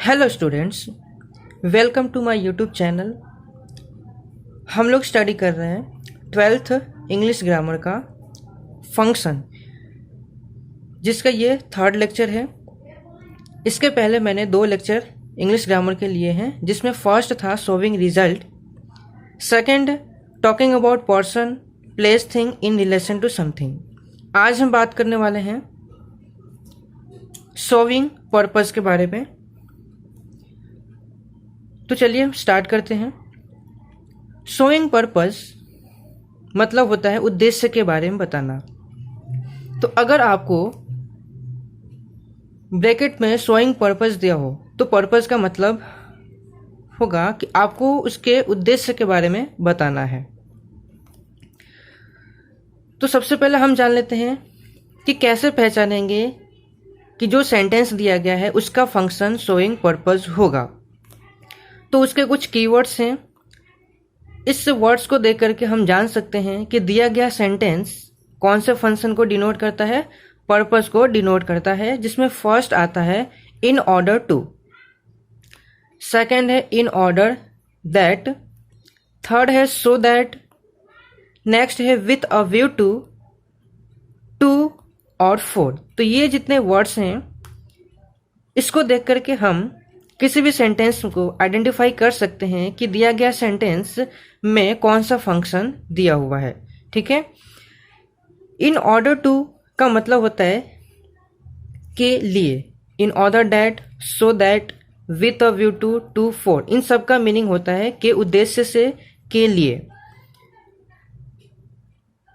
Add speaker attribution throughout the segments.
Speaker 1: Hello students, welcome to my YouTube channel. हम लोग study कर रहे हैं 12th इंग्लिश ग्रामर का फंक्शन, जिसका ये थर्ड लेक्चर है। इसके पहले मैंने 2 लेक्चर इंग्लिश ग्रामर के लिए हैं, जिसमें फर्स्ट था showing result, second talking about person place thing in relation to something. आज हम बात करने वाले हैं शोविंग पर्पस के बारे में। तो चलिए हम स्टार्ट करते हैं। शोइंग पर्पस मतलब होता है उद्देश्य के बारे में बताना। तो अगर आपको ब्रैकेट में शोइंग पर्पस दिया हो तो पर्पस का मतलब होगा कि आपको उसके उद्देश्य के बारे में बताना है। तो सबसे पहले हम जान लेते हैं कि कैसे पहचानेंगे कि जो सेंटेंस दिया गया है उसका फंक्शन शोइंग पर्पस होगा। तो उसके कुछ कीवर्ड्स हैं। इस वर्ड्स को देख करके हम जान सकते हैं कि दिया गया सेंटेंस कौन से फंक्शन को डिनोट करता है, पर्पस को डिनोट करता है, जिसमें फर्स्ट आता है इन ऑर्डर टू, सेकंड है इन ऑर्डर दैट, थर्ड है सो दैट, नेक्स्ट है with a view to, to और फोर। तो ये जितने वर्ड्स हैं इसको देख करके हम किसी भी सेंटेंस को आइडेंटिफाई कर सकते हैं कि दिया गया सेंटेंस में कौन सा फंक्शन दिया हुआ है। ठीक है। इन ऑर्डर टू का मतलब होता है के लिए, in order that, so that, with a view to, to for, इन सब का मीनिंग होता है के उद्देश्य से, के लिए।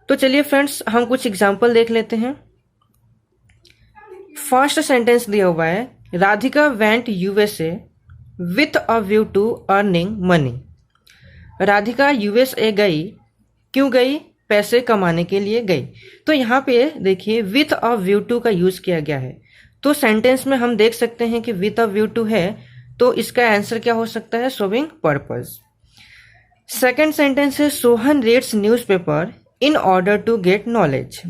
Speaker 1: तो चलिए फ्रेंड्स, हम कुछ एग्जाम्पल देख लेते हैं। फर्स्ट सेंटेंस दिया हुआ है Radhika went USA with a view to earning money. Radhika USA गई, क्यों गई? पैसे कमाने के लिए गई। तो यहाँ पे देखिए विथ अ व्यू टू का यूज किया गया है। तो सेंटेंस में हम देख सकते हैं कि विथ अ व्यू टू है, तो इसका आंसर क्या हो सकता है? Showing purpose. सेकेंड सेंटेंस है Sohan reads newspaper in order to get knowledge.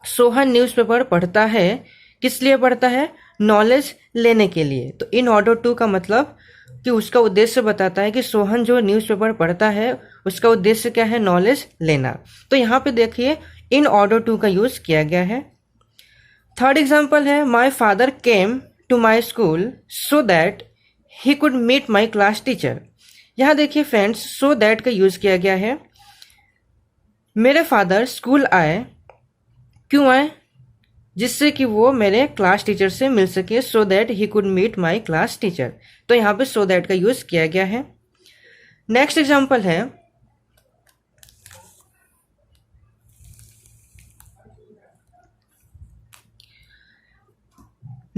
Speaker 1: Sohan newspaper पढ़ता है, किस लिए पढ़ता है? नॉलेज लेने के लिए। तो इन ऑर्डर टू का मतलब कि उसका उद्देश्य बताता है कि सोहन जो न्यूज़पेपर पढ़ता है उसका उद्देश्य क्या है? नॉलेज लेना। तो यहाँ पे देखिए इन ऑर्डर टू का यूज किया गया है। थर्ड एग्जांपल है my father came to my school so that he could meet my class teacher. यहाँ देखिए फ्रेंड्स, सो दैट का यूज किया गया है। मेरे फादर स्कूल आए, क्यों आए? जिससे कि वो मेरे क्लास टीचर से मिल सके, so that he could meet my class teacher. तो यहाँ पे सो दैट का यूज किया गया है। नेक्स्ट एग्जांपल है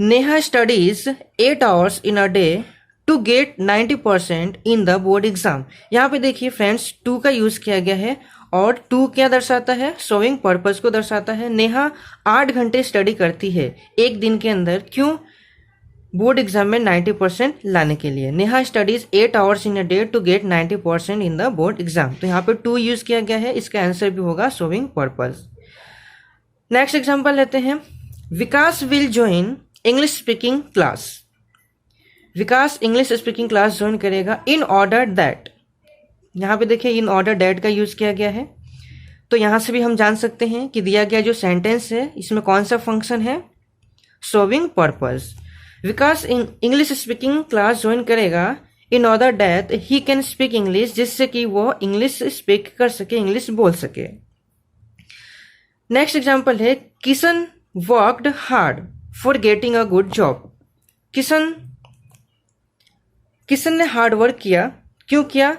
Speaker 1: Neha studies 8 hours in a day to get 90% in the board exam. यहाँ पे देखिए फ्रेंड्स, टू का यूज किया गया है और टू क्या दर्शाता है? शोइंग पर्पस को दर्शाता है। नेहा 8 घंटे स्टडी करती है एक दिन के अंदर, क्यों? बोर्ड एग्जाम में 90% लाने के लिए। Neha studies 8 hours in a day to get 90% in the board exam. तो यहाँ पे टू यूज किया गया है, इसका आंसर भी होगा शोइंग पर्पस। नेक्स्ट एग्जाम्पल लेते हैं Vikas will join English speaking class. Vikas English speaking class join करेगा इन ऑर्डर दैट। यहाँ पे देखिए इन ऑर्डर दैट का यूज किया गया है। तो यहाँ से भी हम जान सकते हैं कि दिया गया जो सेंटेंस है इसमें कौन सा फंक्शन है? Showing purpose. Vikas English speaking class join करेगा in order that he can speak English, जिससे कि वो इंग्लिश स्पीक कर सके, इंग्लिश बोल सके। नेक्स्ट एग्जाम्पल है Kishan worked hard for getting a good job. Kishan ने हार्ड वर्क किया, क्यों किया?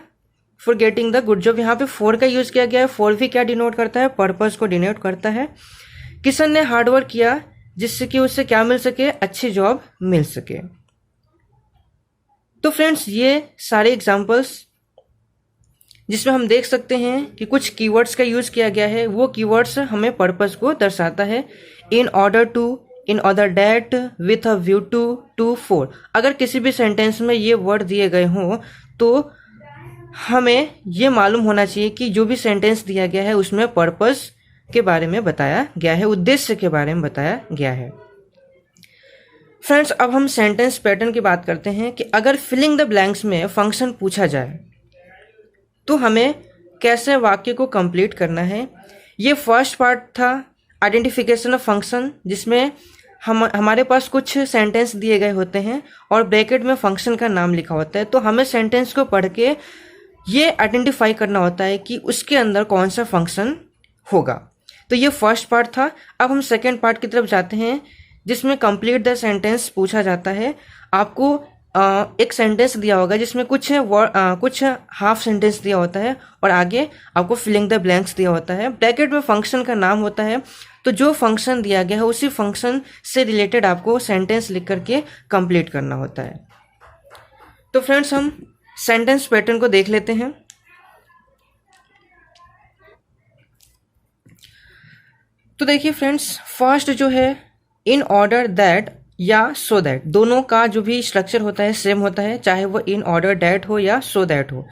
Speaker 1: For getting the good job. यहाँ पे फोर का यूज किया गया है। फोर भी क्या डिनोट करता है? पर्पस को डिनोट करता है। किशन ने हार्ड वर्क किया जिससे कि उससे क्या मिल सके? अच्छी जॉब मिल सके। तो फ्रेंड्स, ये सारे एग्जांपल्स जिसमें हम देख सकते हैं कि कुछ कीवर्ड्स का यूज किया गया है, वो कीवर्ड्स हमें पर्पस को दर्शाता है। In order to, in order that, with a view to, to for. अगर किसी भी सेंटेंस में ये वर्ड दिए गए हों तो हमें ये मालूम होना चाहिए कि जो भी सेंटेंस दिया गया है उसमें पर्पस के बारे में बताया गया है, उद्देश्य के बारे में बताया गया है। फ्रेंड्स, अब हम सेंटेंस पैटर्न की बात करते हैं कि अगर फिलिंग द ब्लैंक्स में फंक्शन पूछा जाए तो हमें कैसे वाक्य को कंप्लीट करना है। ये फर्स्ट पार्ट था आइडेंटिफिकेशन ऑफ फंक्शन, जिसमें हमारे पास कुछ सेंटेंस दिए गए होते हैं और ब्रैकेट में फंक्शन का नाम लिखा होता है। तो हमें सेंटेंस को पढ़ के ये आइडेंटिफाई करना होता है कि उसके अंदर कौन सा फंक्शन होगा। तो ये फर्स्ट पार्ट था। अब हम सेकेंड पार्ट की तरफ जाते हैं, जिसमें कंप्लीट द सेंटेंस पूछा जाता है। आपको एक सेंटेंस दिया होगा जिसमें कुछ हाफ सेंटेंस दिया होता है और आगे आपको फिलिंग द ब्लैंक्स दिया होता है। ब्रैकेट में फंक्शन का नाम होता है। तो जो फंक्शन दिया गया है उसी फंक्शन से रिलेटेड आपको सेंटेंस लिख करके कंप्लीट करना होता है। तो फ्रेंड्स, हम सेंटेंस पैटर्न को देख लेते हैं। तो देखिए फ्रेंड्स, फर्स्ट जो है इन ऑर्डर दैट या सो दैट, दोनों का जो भी स्ट्रक्चर होता है सेम होता है, चाहे वो इन ऑर्डर दैट हो या सो दैट हो।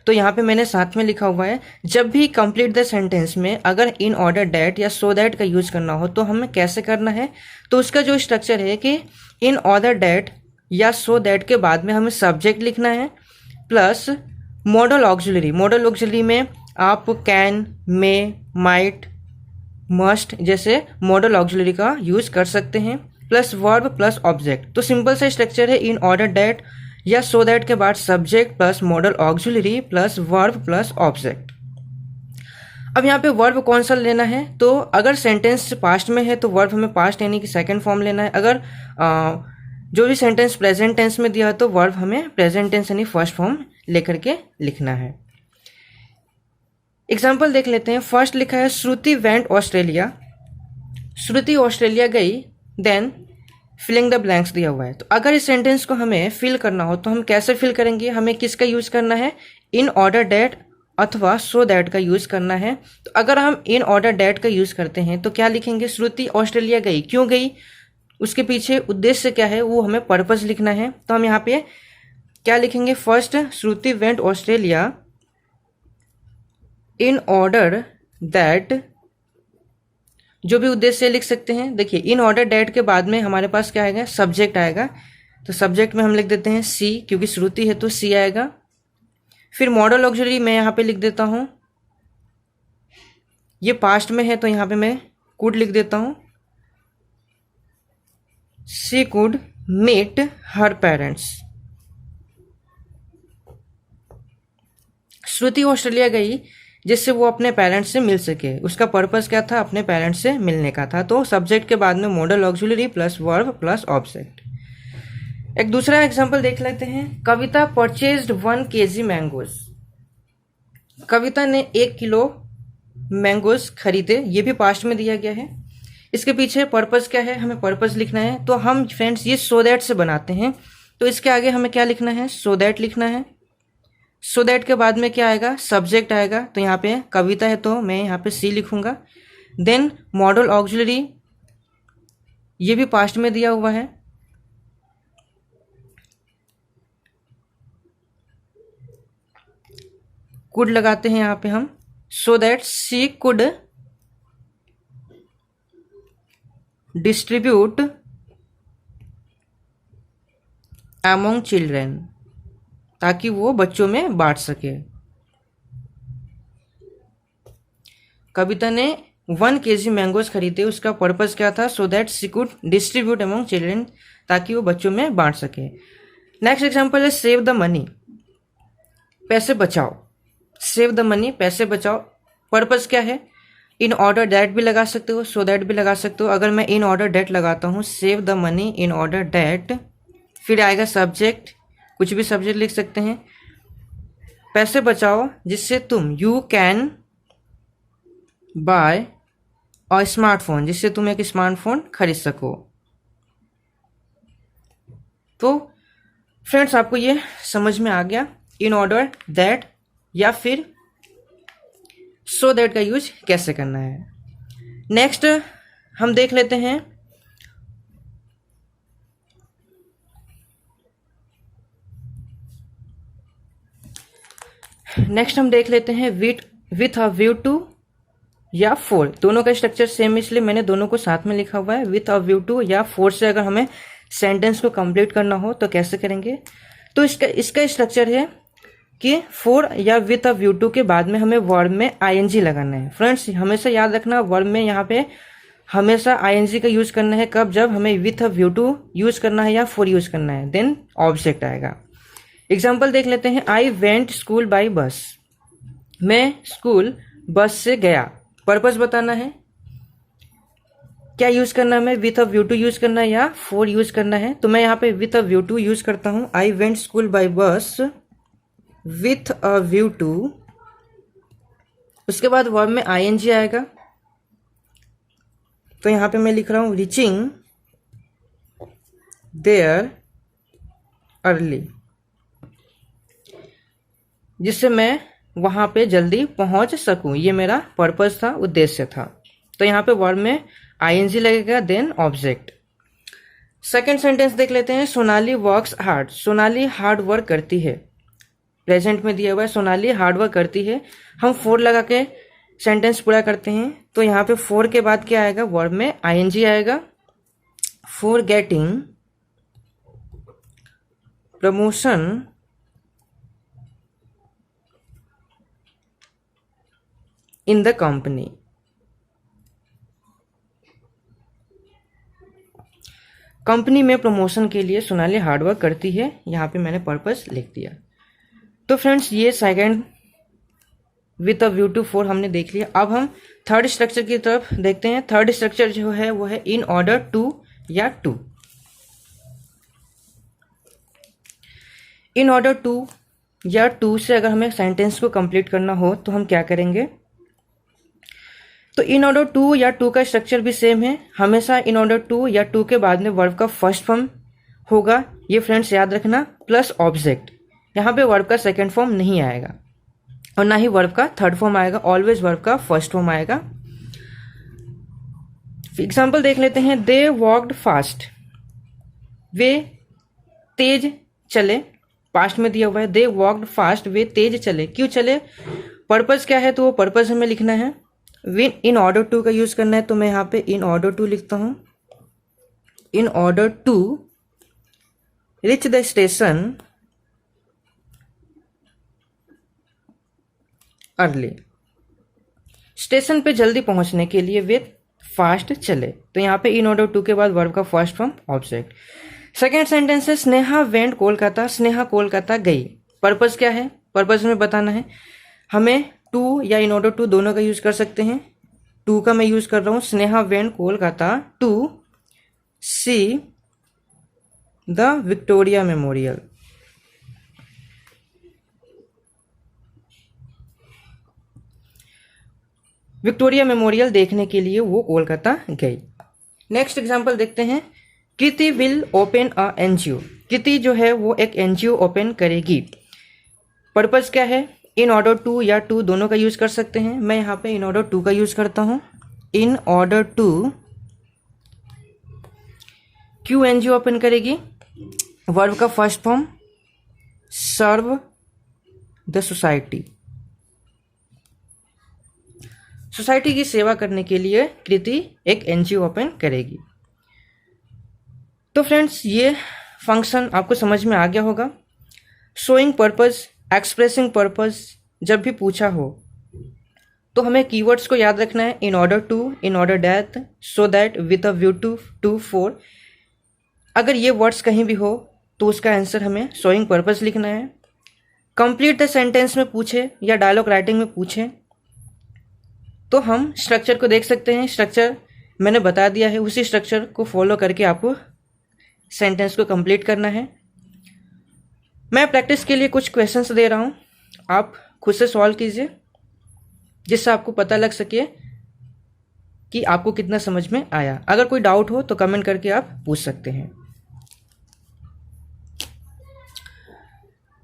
Speaker 1: तो यहाँ पे मैंने साथ में लिखा हुआ है, जब भी कंप्लीट द सेंटेंस में अगर इन ऑर्डर दैट या सो दैट का यूज करना हो तो हमें कैसे करना है। तो उसका जो स्ट्रक्चर है कि इन ऑर्डर दैट या सो दैट के बाद में हमें सब्जेक्ट लिखना है plus model auxiliary. Model auxiliary में आप कैन, मे, माइट, मस्ट जैसे मॉडल ऑक्सिलरी का यूज कर सकते हैं, प्लस वर्ब प्लस ऑब्जेक्ट। तो सिंपल सा स्ट्रक्चर है, इन ऑर्डर दैट या सो दैट के बाद subject plus model auxiliary plus verb plus object. अब यहाँ पे वर्ब कौन सा लेना है, तो अगर सेंटेंस पास्ट में है तो वर्ब हमें पास्ट यानी कि सेकंड फॉर्म लेना है। अगर जो भी सेंटेंस प्रेजेंट टेंस में दिया है तो वर्ब हमें प्रेजेंट टेंस यानी फर्स्ट फॉर्म लेकर के लिखना है। एग्जाम्पल देख लेते हैं। फर्स्ट लिखा है श्रुति वेंट ऑस्ट्रेलिया। श्रुति ऑस्ट्रेलिया गई, देन फिलिंग द ब्लैंक्स दिया हुआ है। तो अगर इस सेंटेंस को हमें फिल करना हो तो हम कैसे फिल करेंगे, हमें किसका यूज करना है, इन ऑर्डर दैट अथवा सो दैट का यूज करना है। तो अगर हम इन ऑर्डर दैट का यूज करते हैं तो क्या लिखेंगे, श्रुति ऑस्ट्रेलिया गई। क्यों गई, उसके पीछे उद्देश्य क्या है, वो हमें पर्पस लिखना है। तो हम यहाँ पे क्या लिखेंगे, first Shruti went Australia in order that, जो भी उद्देश्य लिख सकते हैं। देखिए, इन ऑर्डर दैट के बाद में हमारे पास क्या आएगा, सब्जेक्ट आएगा। तो सब्जेक्ट में हम लिख देते हैं सी, क्योंकि श्रुति है तो सी आएगा। फिर मॉडल ऑक्सिलरी मैं यहाँ पे लिख देता हूँ, ये पास्ट में है तो यहाँ पे मैं कुड लिख देता हूँ, she could meet her parents. Shruti Australia गई जिससे वो अपने पेरेंट्स से मिल सके। उसका पर्पस क्या था, अपने पेरेंट्स से मिलने का था। तो सब्जेक्ट के बाद में model auxiliary plus verb plus object. एक दूसरा एग्जांपल देख लेते हैं। कविता परचेज्ड 1 kg मैंगोज। कविता ने 1 किलो मैंगोज खरीदे, ये भी पास्ट में दिया गया है। इसके पीछे पर्पस क्या है, हमें पर्पस लिखना है। तो हम फ्रेंड्स ये सो दैट से बनाते हैं। तो इसके आगे हमें क्या लिखना है, सो दैट लिखना है। सो दैट के बाद में क्या आएगा, सब्जेक्ट आएगा। तो यहाँ पे कविता है तो मैं यहाँ पे सी लिखूंगा। देन मॉडल ऑक्सिलरी, ये भी पास्ट में दिया हुआ है। कुड लगाते हैं यहाँ पे हम, so that she could distribute among children, ताकि वो बच्चों में बांट सके। कविता ने 1 kg मैंगोज खरीदे, उसका पर्पस क्या था, so that she could distribute among children, ताकि वो बच्चों में बांट सके। नेक्स्ट एग्जांपल है सेव द मनी, पैसे बचाओ। सेव द मनी, पैसे बचाओ। पर्पस क्या है, इन ऑर्डर दैट भी लगा सकते हो, सो दैट भी लगा सकते हो। अगर मैं इन ऑर्डर दैट लगाता हूँ, save the money in order that, फिर आएगा सब्जेक्ट, कुछ भी सब्जेक्ट लिख सकते हैं। पैसे बचाओ जिससे तुम, you can buy a smartphone, जिससे तुम एक स्मार्टफोन खरीद सको। तो फ्रेंड्स, आपको ये समझ में आ गया इन ऑर्डर दैट या फिर सो दैट का यूज कैसे करना है। नेक्स्ट हम देख लेते हैं विथ अ व्यू टू या फॉर। दोनों का स्ट्रक्चर सेम, इसलिए मैंने दोनों को साथ में लिखा हुआ है। विथ अ व्यू टू या फॉर से अगर हमें सेंटेंस को कंप्लीट करना हो तो कैसे करेंगे। तो इसका स्ट्रक्चर है कि फॉर या विथ अ व्यू टू के बाद में हमें वर्ब में आईएनजी लगाना है। फ्रेंड्स हमेशा याद रखना, वर्ब में यहाँ पे हमेशा आईएनजी का यूज करना है। कब? जब हमें with a view to use करना है या फॉर यूज करना है, देन ऑब्जेक्ट आएगा। एग्जाम्पल देख लेते हैं। आई वेंट स्कूल बाई बस, मैं स्कूल बस से गया। पर्पस बताना है, क्या यूज करना है, with a view to use करना है या फॉर यूज करना है। तो मैं यहाँ पे with a view to use करता हूं। I went school by bus with a view to. उसके बाद वर्ब में आईएनजी आएगा, तो यहाँ पे मैं लिख रहा हूं रीचिंग देयर अर्ली, जिससे मैं वहां पे जल्दी पहुंच सकूं। ये मेरा पर्पस था, उद्देश्य था। तो यहाँ पे वर्ब में आईएनजी लगेगा, देन ऑब्जेक्ट। सेकंड सेंटेंस देख लेते हैं। Sonali works hard, Sonali hard work करती है। प्रेजेंट में दिया हुआ है सोनाली हार्ड वर्क करती है। हम फॉर लगा के सेंटेंस पूरा करते हैं। तो यहाँ पे फॉर के बाद क्या आएगा, वर्ब में आईएनजी आएगा। For getting promotion in the company. Company में प्रमोशन के लिए सोनाली हार्डवर्क करती है। यहाँ पे मैंने पर्पस लिख दिया। तो फ्रेंड्स ये second with a view to for हमने देख लिया। अब हम थर्ड स्ट्रक्चर की तरफ देखते हैं। थर्ड स्ट्रक्चर जो है वो है इन ऑर्डर टू या टू। इन ऑर्डर टू या टू से अगर हमें सेंटेंस को कंप्लीट करना हो तो हम क्या करेंगे। तो इन ऑर्डर टू या टू का स्ट्रक्चर भी सेम है। हमेशा इन ऑर्डर टू या टू के बाद में वर्ब का फर्स्ट फॉर्म होगा, ये फ्रेंड्स याद रखना, प्लस ऑब्जेक्ट। यहाँ पे वर्ब का सेकंड फॉर्म नहीं आएगा और ना ही वर्ब का थर्ड फॉर्म आएगा, ऑलवेज वर्ब का फर्स्ट फॉर्म आएगा। एग्जाम्पल देख लेते हैं। दे वॉक्ड फास्ट, वे तेज चले। पास्ट में दिया हुआ है दे वॉक्ड फास्ट, वे तेज चले। क्यों चले, पर्पस क्या है, तो वो पर्पस हमें लिखना है। विन इन ऑर्डर टू का यूज करना है, तो मैं यहाँ पे इन ऑर्डर टू लिखता हूं। In order to reach the station early, station पे जल्दी पहुंचने के लिए वे फास्ट चले। तो यहाँ पे इन ऑर्डर टू के बाद वर्ब का first form object. Second sentence है स्नेहा वेंट कोलकाता, स्नेहा कोलकाता गई। पर्पस क्या है, पर्पस में बताना है। हमें टू या इन ऑर्डर टू दोनों का यूज कर सकते हैं। टू का मैं यूज कर रहा हूं। Sneha went Kolkata to see the Victoria Memorial. Victoria Memorial देखने के लिए वो कोलकाता गई। नेक्स्ट एग्जांपल देखते हैं। कृति विल ओपन अ एनजीओ, कृति जो है वो एक एनजीओ ओपन करेगी। पर्पस क्या है, इन ऑर्डर टू या टू दोनों का यूज कर सकते हैं। मैं यहाँ पे इन ऑर्डर टू का यूज करता हूं। इन ऑर्डर टू क्यों एनजीओ ओपन करेगी, वर्ब का first form serve the society, society की सेवा करने के लिए कृति एक एनजीओ ओपन करेगी। तो फ्रेंड्स ये फंक्शन आपको समझ में आ गया होगा। शोइंग पर्पस, एक्सप्रेसिंग पर्पस जब भी पूछा हो तो हमें कीवर्ड्स को याद रखना है। In order to, in order that, so that, with a view to, to, for. अगर ये वर्ड्स कहीं भी हो तो उसका आंसर हमें शोइंग पर्पस लिखना है। कंप्लीट द सेंटेंस में पूछे या डायलॉग राइटिंग में पूछे तो हम स्ट्रक्चर को देख सकते हैं। स्ट्रक्चर मैंने बता दिया है, उसी स्ट्रक्चर को फॉलो करके आपको सेंटेंस को कंप्लीट करना है। मैं प्रैक्टिस के लिए कुछ क्वेश्चंस दे रहा हूं, आप खुद से सॉल्व कीजिए जिससे आपको पता लग सके कि आपको कितना समझ में आया। अगर कोई डाउट हो तो कमेंट करके आप पूछ सकते हैं।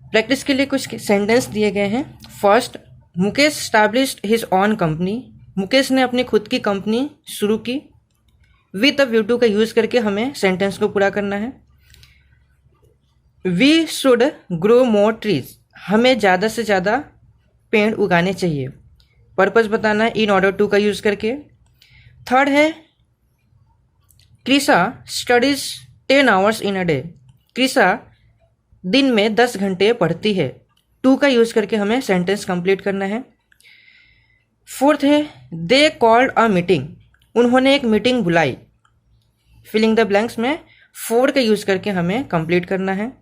Speaker 1: प्रैक्टिस के लिए कुछ सेंटेंस दिए गए हैं। First, Mukesh established his own company, Mukesh ने अपनी खुद की कंपनी शुरू की। विद अ व्यू टू का यूज करके हमें सेंटेंस को पूरा करना है। We should grow more trees, हमें ज़्यादा से ज़्यादा पेड़ उगाने चाहिए। पर्पस बताना है इन ऑर्डर टू का यूज करके। थर्ड है, Krisha studies 10 hours in a day। Krisha दिन में 10 घंटे पढ़ती है। टू का यूज करके हमें सेंटेंस कंप्लीट करना है। फोर्थ है दे कॉल्ड अ मीटिंग। उन्होंने एक मीटिंग बुलाई। फिलिंग द ब्लैंक्स में फोर का यूज करके हमें कंप्लीट करना है।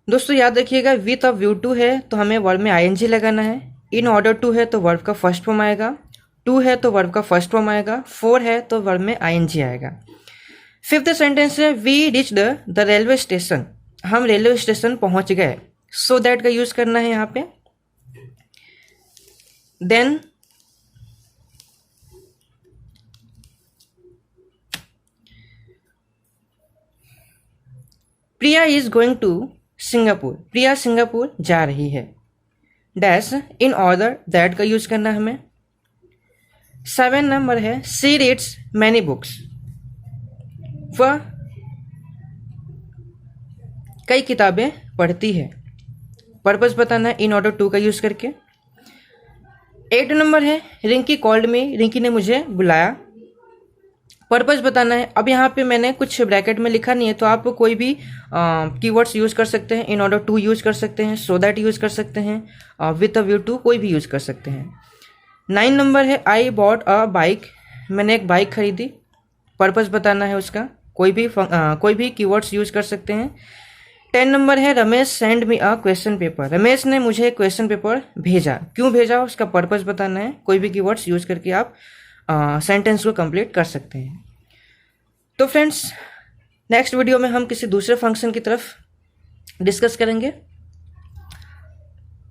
Speaker 1: दोस्तों याद रखिएगा, विथ ऑफ व्यू टू है तो हमें वर्ब में आईएनजी लगाना है। इन ऑर्डर टू है तो वर्ब का फर्स्ट फॉर्म आएगा। टू है तो वर्ब का फर्स्ट फॉर्म आएगा। फोर है तो वर्ब में आईएनजी आएगा। फिफ्थ सेंटेंस है we reach the railway station. हम रेलवे स्टेशन पहुंच गए। सो दैट का यूज करना है यहाँ पे। Then Priya is going to Singapore. Priya Singapore जा रही है। डैश इन ऑर्डर दैट का यूज करना हमें। 7 नंबर है सी रीड्स मैनी बुक्स। वह कई किताबें पढ़ती है। पर्पस बताना है इन ऑर्डर टू का यूज करके। 8 नंबर है रिंकी कॉल्ड मी। रिंकी ने मुझे बुलाया। पर्पस बताना है। अब यहाँ पे मैंने कुछ ब्रैकेट में लिखा नहीं है, तो आप कोई भी कीवर्ड्स यूज कर सकते हैं। इन ऑर्डर टू यूज कर सकते हैं, सो दैट यूज कर सकते हैं, विथ अ व्यू टू कोई भी यूज कर सकते हैं। 9 नंबर है आई बॉट अ बाइक। मैंने एक बाइक खरीदी। पर्पस बताना है उसका। कोई भी कीवर्ड्स यूज कर सकते हैं। 10 नंबर है Ramesh send me a question paper. Ramesh ने मुझे एक क्वेश्चन पेपर भेजा। क्यों भेजा उसका पर्पस बताना है। कोई भी कीवर्ड्स यूज करके आप सेंटेंस को कंप्लीट कर सकते हैं। तो फ्रेंड्स नेक्स्ट वीडियो में हम किसी दूसरे फंक्शन की तरफ डिस्कस करेंगे।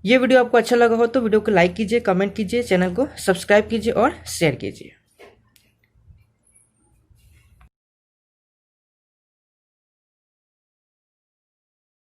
Speaker 1: ये वीडियो आपको अच्छा लगा हो तो वीडियो को लाइक कीजिए, कमेंट कीजिए, चैनल को सब्सक्राइब कीजिए और शेयर कीजिए।